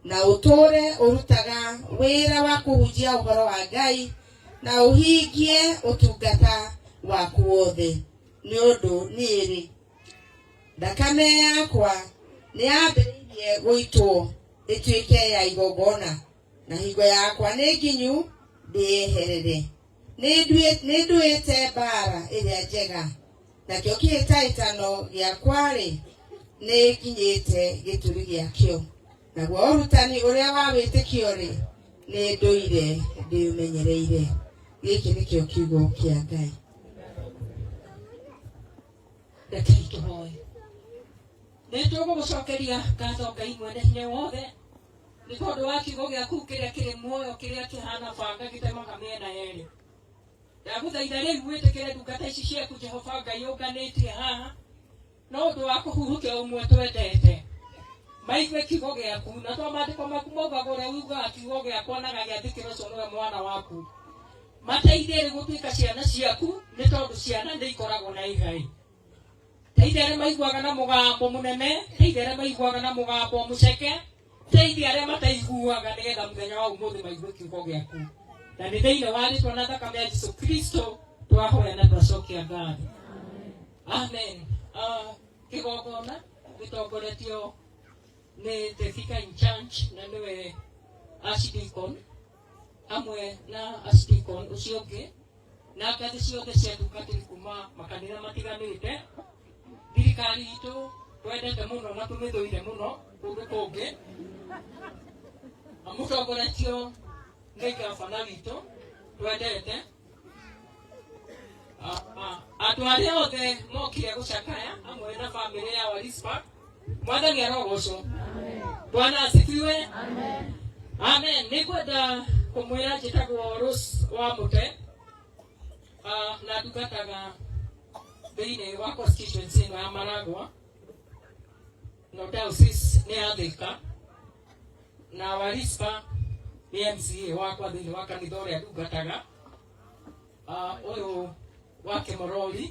na utore urutaga wira wa kuhunjia uhoro wa Ngai na uhingie utungata waku wothe ni undu niri thakame yakwa ni ambiririe guitwo ituike ya igongona na hingo yakwa ni nginyu ndieherere ni nduite bara iria njega nakio kihitaitano giakwari ni nginyite gituri giakio naguo urutani uria wa witikio ri ni nduire ndiumenyereire giki nikio kiugo kia Ngai. Rekei hoy nitugo gucokeria ngatho Ngai mwene hinya wothe ni tondu wa kiugo giaku kiria kiri muoyo kiria kihana banga gitemaga miena yeri ndaguthaitha riu witikire ndungata ici ciaku Jehova Ngai unganitie haha no undu wa kuhurukia umwe twendete maigue kiugo giaku na to mandiko maku maugaga uria ugaga kiugo giakwa na gagiathikira ucio niwe mwana waku mateithie gutuika ciana ciaku ni tondu ciana ndiikoragwo na igai teithia maiguaga na mugambo munene teithia maiguaga na mugambo muceke teithia aria mataiguaga nigetha muthenya wa umuthi maigue kiugo giaku na ni thiini wa ritwa na thakame ya Jesu Kristo twahoya na twacokia ngatho amen. Kigongona gitongoretio ni the Vicar in Church na niwe Archdeacon amwe na Archdeacon ucio ungi na ngathi ciothe cia ndungatiri kuma makanitha matiganite thirikari itu twendete muno na tumithuire muno kundu kungi amutongoretio nĩ gavana witũ twendete andũ arĩa othe mokire gũcakaya amwe na bamĩrĩ ya Warispa mwathani arogocwo Bwana asifiwe amen amen. Nĩngwenda kũmwĩra njĩtagwo Rose wa Mũte na ndungataga thĩinĩ wa constituency ĩno ya Maragwa no diocese nĩ ya Thika na Warispa ni MCA wakwa thĩinĩ wa kanitha ũrĩa ndungataga ũyũ wa Kĩmorori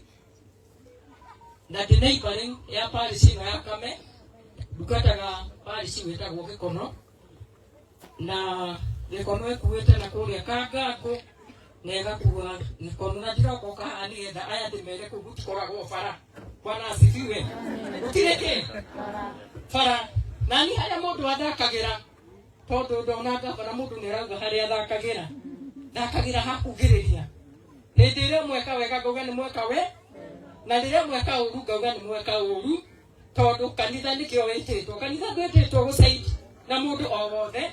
na ndĩ neighboring ya parish ĩno ya Kame ndungataga parish wĩtagwo Gĩkono na Gĩkono ĩkuĩte na kũrĩa Kangango na ĩgakua Gĩkono na ndĩroka haha nĩgetha aya ndĩmere kũu gũtikoragwo bara. Bwana asifiwe. Gũtirĩ kĩ bara na nĩ harĩa mũndũ athakagĩra tondu ndona gavana mundu ni arauga haria thakagira hakugiriria hindi iria mweka wega ngauga ni mweka we na riria mweka uru ngauga ni mweka uru tondu kanitha nikio wititwo kanitha ndwititwo gucaidi na mundu o wothe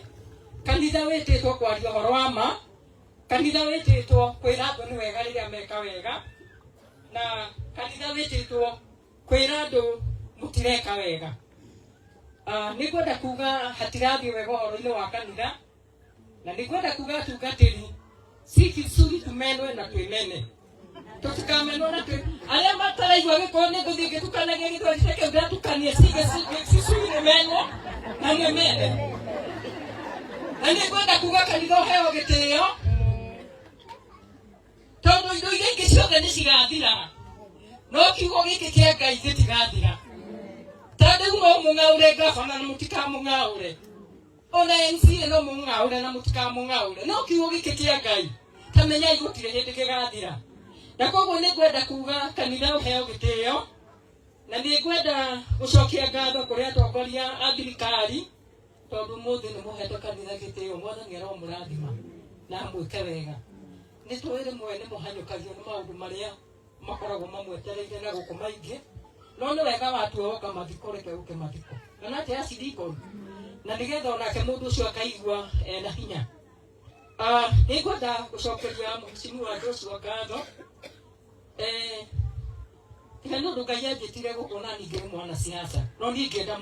kanitha wititwo kwaria horo wa ma kanitha wititwo kwira andu ni wega riria meka wega na kanitha wititwo kwira andu mutireka wega. Nĩngwenda kuga hatirathi wega horo-inĩ wa kanitha na nĩngwenda kuga atungatĩri si vizuri tumenwe na twĩmene tutikamenwo na arĩa mataraigua gĩkorwo nĩ ngũthiĩ ngĩtukanagia gĩthweri kĩu ndatukanie sicui nĩmenwo na mwĩmene na nĩngwenda kuga kanitha ũheo gĩtĩo tondu indo iria ingĩ ciothe nĩ cigathira no kiugo gĩkĩ kĩa Ngai gĩtigathira. Tadu no mungaure gavana na mutika mungaure ona MCA no mungaure na mutika mungaure no kiugo gĩkĩ kĩa Ngai tamenya igũtire hĩndĩ gĩgathira na koguo nĩngwenda kuga kanitha ũheo gĩtĩo na nĩngwenda gũcokia ngatho kũrĩ atongoria a thirikari tondu mũthĩ nĩ mũhete kanitha gĩtĩo mwathani aromũrathima na mwĩke wega nĩ tũĩ rĩmwe nĩ mũhanyũkagio nĩ maũndũ marĩa makoragwo mamwetereire na gũkũ maingĩ no nĩ wega watu oka mathiko reke uke mathiko na nate Archdeacon na nigetha onake mũndũ ũcio akaigua na hinya. Nĩngwenda gũcokeria mheshimiwa Joshua ngatho ĩga nĩ ũndũ Ngai anjĩtire gũkũ na ningĩ nĩ mwana siasa no niĩ ngĩenda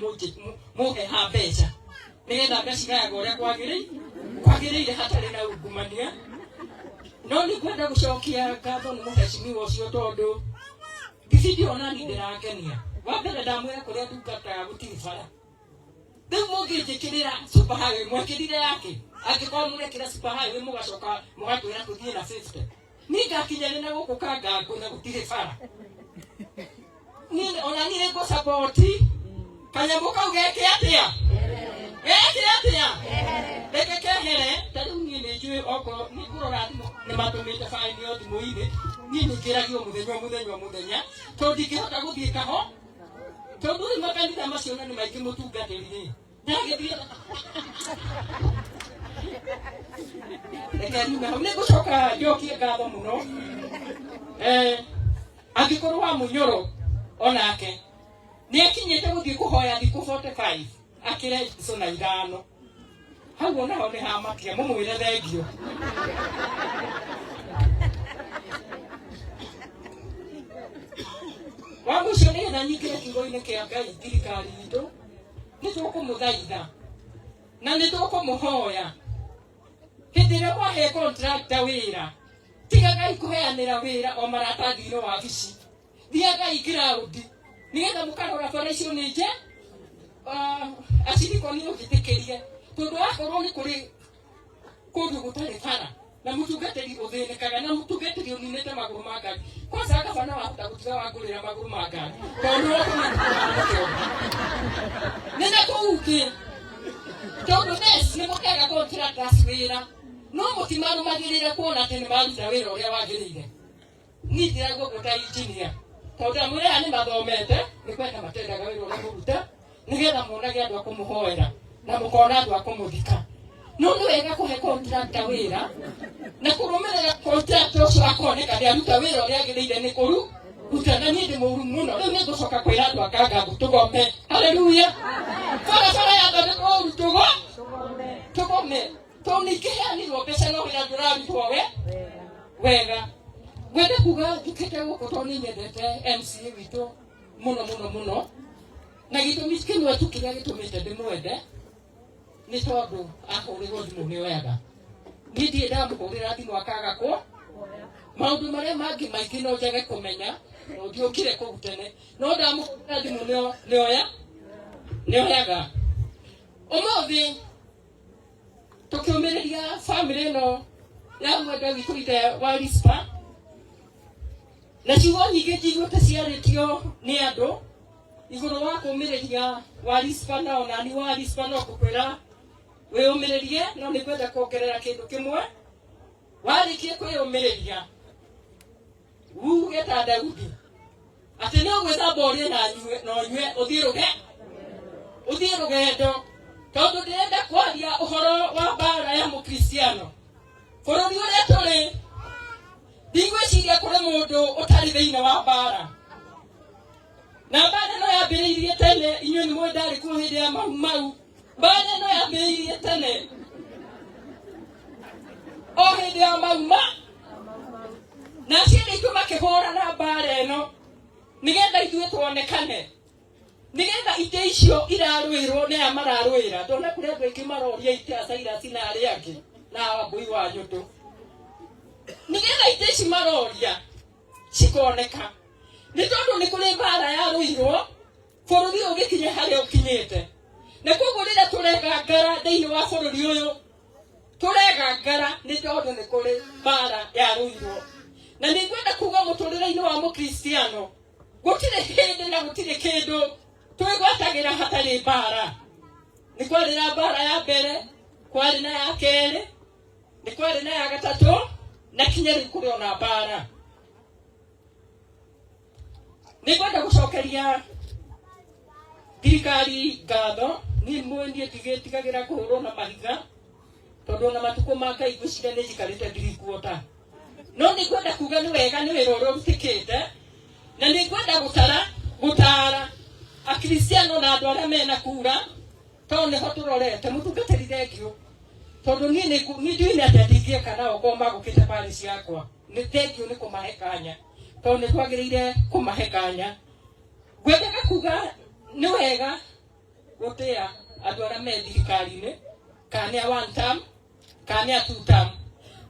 mũhe ha mbeca nigetha ngacigayagwo ũrĩa kwagĩrĩire hatarĩ na ungumania no nĩngwenda gũcokia ngatho nĩ mheshimiwa ũcio tondu Gĩbindi ona ni ndirakenia wa mbere ndamwĩra kũrĩa ndungataga gũtirĩ bara rĩu mũngĩnjĩkĩrĩra super highway mwekĩrire yake angĩkorwo mũrekĩra super highway mũgacoka mũgatwĩra tũthiĩ na 50 niĩ ngakinya na gũkũ Kangango na gũtirĩ bara niĩ ona niĩ ngũ support kanyamũ kau geke atĩa ni oko ni kurora ni matumite fine yo thimu-ini ni ngiragio muthenya to ndingihota guthie kaho to nduri makanitha macio na ni maiki mutungatiri ndagithie ekani na ne gucoka njokie ngatho muno angikorwo wa munyoro onake ni akinyite guthie kuhoya thiku 45 akire so na ithano hau ona one ha makia mumwire thengio wangu shone na nyikire kigo-ini kia Ngai thirikari itu ni tukumuthaitha na ni tukumuhoya hindi ria mwahe contractor wira tiga Ngai kuheanira wira o maratathi-ini wabici thia Ngai ground nigetha mukarora bara icio ni nje aciriko ni ugitikirie tondu akorwo ni kuri kundu gutari bara na mutungatiri uthinikaga na mutungatiri uninete maguru ma ngari kwanza gavana wahota gutiga wangurira maguru ma ngari tondu nina kuuki tondu nes ni mukega contractors wira no mutimaru magirire kuona tene maruta wira uria wagirire ni ndirago gota engineer tondu amure ani mathomete ni kwenda matendaga wira uria muruta nigetha monage andu akumuhoera na mukona andu akumuthika no ni wega kuhe contractor wira na kurumirira contractor ucio akoneka ni aruta wira uria agirire ni kuru utana ni ndi muru muno riu ni gucoka kwira andu akanga tugome haleluya bara ya ndu ko tugome toni kiheanirwo mbeca no wira ndurarutwo wega gwenda kuga njukite guku toni nyendete MCA witu muno na gitumi kinwa tu kiria gitumite ndimwende ni tondu ahurirwo thimu ni wega ni ndie ndamuhurira thimu akaga ko maundu maria mangi maingi no njage kumenya no ndiokire kuu tene no ndamuhurira thimu ni oyaga umuthi tukiumiriria family no ya mwenda witu ite wa Rispa na ciugo nyingi njiguite ciaritio ni andu iguru wa kumiriria wa Rispa na onani wa Rispa no kukwira wiyumiririe no ni kwenda kuongerera kindu kimwe warikie kwiyumiriria uge ta Daudi ati no gwithamba urie na nyue uthie rugendo tondu ndirenda kwaria uhoro wa bara ya mukristiano bururi uria turi ndigwiciria kuri mundu utari thiini wa bara na bara no yambiriirie tene inyuĩ nĩ mwendari kuo hĩndĩ ya mau bara no yambiriirie tene o hĩndĩ ya mau na ciana itũ makĩhũrana bara ĩno nĩgetha ithuĩ tuonekane nĩgetha ite icio irarũĩrwo nĩ aya mararũĩra ndona kũrĩ andũ aingĩ maroria ite a Cyrus na arĩa angĩ na Wambui wa Nyũndũ nĩgetha ite ici maroria cikoneka nĩ tondũ nĩ kũrĩ bara yarũirwo bũrũri ũgĩkinye harĩa ũkinyĩte na koguo rĩrĩa tũregangara thĩinĩ wa bũrũri ũyũ tũregangara nĩ tondũ nĩ kũrĩ bara yarũirwo na nĩ ngwenda kuga mũtũrĩre-inĩ wa mũkristiano gũtirĩ hĩndĩ na gũtirĩ kĩndũ twĩgwatagĩra hatarĩ bara nĩ kwarĩ na bara ya mbere kwarĩ na ya kerĩ nĩ kwarĩ na ya gatatũ na kinya rĩu kũrĩ ona bara nĩ ngwenda gũcokeria thirikari ngatho niĩ mwendie tigagĩra kũhũrwo na mahiga tondũ ona matukũ ma Ngai ngwĩciria nĩ njikarĩte ndirikuota no nĩ ngwenda kuga nĩ wega nĩ wĩra ũrĩa ũrutĩkĩte na nĩ ngwenda gũtara akristiano na andũ arĩa mena kura tondũ nĩho tũrorete mũtungatĩri thengio tondũ niĩ ndiũĩ atĩ ndingĩka nao ngorwo magũkĩte barĩ ciakwa nĩ thengio nĩ kũmahe kanya tondũ nĩ twagĩrĩire kũmahe kanya ngwendaga kuga nĩ wega gũtĩa andũ arĩa me thirikari-inĩ kana nĩ a one term kana nĩ a two term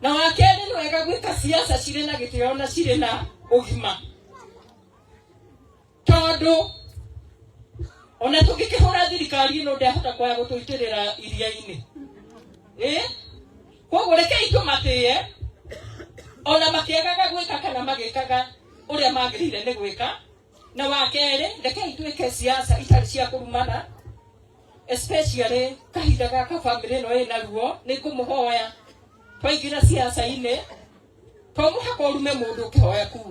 na wa kerĩ nĩ wega gwĩka siasa cirĩ na gĩtĩo na cirĩ na ũgima tondu ona tũngĩkĩhũra thirikari ĩno ndĩahota kwaga gũtũitĩrĩra iria-inĩ koguo rekei tũmatĩe ona makĩagaga gwĩka kana magĩkaga ũrĩa magĩrĩire nĩ gwĩka na wa kerĩ rekei twĩke siasa itarĩ cia kũrumana especially kahinda gaka family ĩno ĩna ruo nĩ ngũmũhoya twaingira siasa-inĩ to mũhaka ũrume mũndũ ũkĩhoya kura.